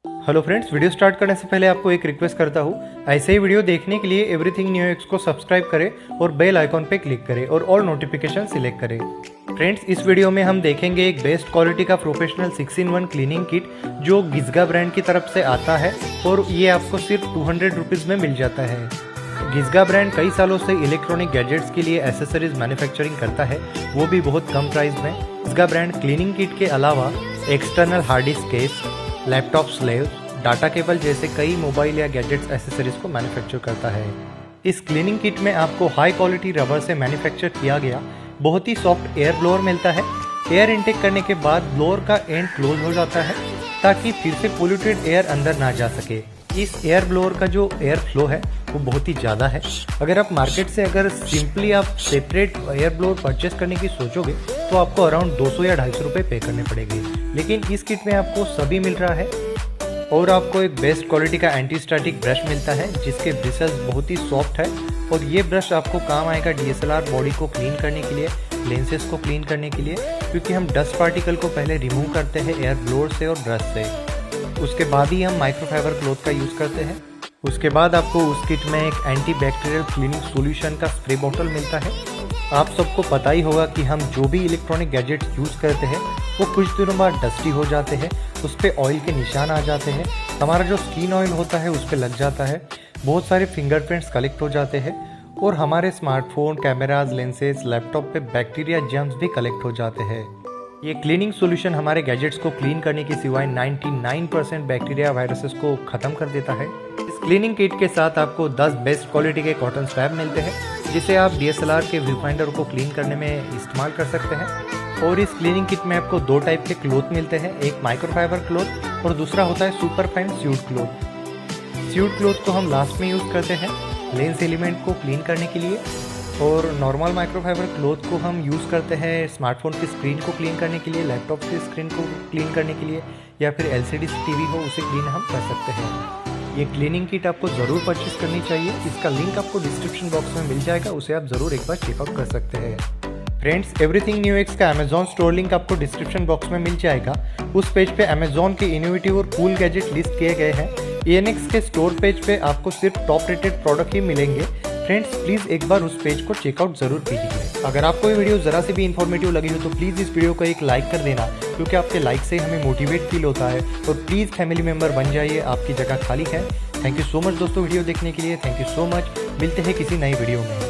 Hello friends, video start करने से पहले आपको एक रिक्वेस्ट करता हूँ। ऐसे ही वीडियो देखने के लिए एवरीथिंग न्यू एक्स को सब्सक्राइब करें और बेल आइकॉन पे क्लिक करें और ऑल नोटिफिकेशन सिलेक्ट करें। फ्रेंड्स, इस वीडियो में हम देखेंगे एक बेस्ट क्वालिटी का प्रोफेशनल 6-in-1 क्लीनिंग किट जो गिज़गा ब्रांड की तरफ से आता है और ये आपको सिर्फ 200 रुपीज़ में मिल जाता है। गिज़गा ब्रांड कई सालों से इलेक्ट्रॉनिक गैजेट्स के लिए एसेसरीज मैन्युफैक्चरिंग करता है, वो भी बहुत कम प्राइस में। गिज़गा ब्रांड क्लीनिंग किट के अलावा external hard disk case, laptop slave, data cable जैसे कई मोबाइल या गैजेट्स एसेसरीज को मैन्युफैक्चर करता है। इस क्लीनिंग किट में आपको हाई क्वालिटी रबर से मैन्युफैक्चर किया गया बहुत ही सॉफ्ट एयर ब्लोअर मिलता है। एयर इनटेक करने के बाद ब्लोअर का एंड क्लोज हो जाता है ताकि फिर से पोल्यूटेड एयर अंदर ना जा सके। इस एयर ब्लोअर का जो एयर फ्लो है वो बहुत ही ज़्यादा है। अगर आप मार्केट से सिंपली आप सेपरेट एयर ब्लोअर परचेस करने की सोचोगे तो आपको अराउंड 200 या 250 रुपये पे करने पड़ेंगे, लेकिन इस किट में आपको सभी मिल रहा है। और आपको एक बेस्ट क्वालिटी का एंटी स्टैटिक ब्रश मिलता है जिसके ब्रिसल्स बहुत ही सॉफ्ट है और ये ब्रश आपको काम आएगा DSLR बॉडी को क्लीन करने के लिए, लेंसेज को क्लीन करने के लिए, क्योंकि हम डस्ट पार्टिकल को पहले रिमूव करते हैं एयर ब्लोअर से और ब्रश से। उसके बाद ही हम माइक्रोफाइबर क्लॉथ का यूज़ करते हैं। उसके बाद आपको उस किट में एक एंटी बैक्टीरियल क्लीनिंग सॉल्यूशन का स्प्रे बॉटल मिलता है। आप सबको पता ही होगा कि हम जो भी इलेक्ट्रॉनिक गैजेट्स यूज़ करते हैं वो कुछ दिनों बाद डस्टी हो जाते हैं, उस पर ऑयल के निशान आ जाते हैं, हमारा जो स्किन ऑयल होता है उस पर लग जाता है, बहुत सारे फिंगरप्रिंट्स कलेक्ट हो जाते हैं और हमारे स्मार्टफोन, कैमराज, लेंसेज, लैपटॉप पे बैक्टीरिया जर्म्स भी कलेक्ट हो जाते हैं। ये क्लीनिंग सॉल्यूशन हमारे गैजेट्स को क्लीन करने के सिवाय 99% बैक्टीरिया वायरसेस को ख़त्म कर देता है। इस क्लीनिंग किट के साथ आपको 10 बेस्ट क्वालिटी के कॉटन स्वैब मिलते हैं जिसे आप DSLR के व्यू फाइंडर को क्लीन करने में इस्तेमाल कर सकते हैं। और इस क्लीनिंग किट में आपको 2 टाइप के क्लॉथ मिलते हैं, एक माइक्रोफाइबर क्लॉथ और दूसरा होता है super fine suite cloth. Suite cloth को हम लास्ट में यूज़ करते हैं लेंस एलिमेंट को क्लीन करने के लिए, और नॉर्मल माइक्रोफाइबर क्लॉथ को हम यूज़ करते हैं स्मार्टफोन की स्क्रीन को क्लीन करने के लिए, लैपटॉप की स्क्रीन को क्लीन करने के लिए, या फिर LCD TV हो उसे क्लीन हम कर सकते हैं। ये क्लीनिंग किट आपको ज़रूर परचेस करनी चाहिए। इसका लिंक आपको डिस्क्रिप्शन बॉक्स में मिल जाएगा, उसे आप ज़रूर एक बार चेकआउट कर सकते हैं। फ्रेंड्स, एवरीथिंग न्यू एक्स का अमेजॉन स्टोर लिंक आपको डिस्क्रिप्शन बॉक्स में मिल जाएगा। उस पेज पे अमेजॉन के इनोवेटिव और कूल गैजेट लिस्ट किए गए हैं। ENX के स्टोर पेज पे आपको सिर्फ टॉप रेटेड प्रोडक्ट ही मिलेंगे। फ्रेंड्स, प्लीज़ एक बार उस पेज को चेकआउट ज़रूर कीजिए। अगर आपको ये वीडियो ज़रा सी भी इन्फॉर्मेटिव लगी हो तो प्लीज़ इस वीडियो को एक लाइक कर देना, क्योंकि आपके लाइक से हमें मोटिवेट फील होता है। और प्लीज़ फैमिली मेम्बर बन जाइए, आपकी जगह खाली है। थैंक यू सो मच दोस्तों वीडियो देखने के लिए। Thank you so much. मिलते हैं किसी नई वीडियो में।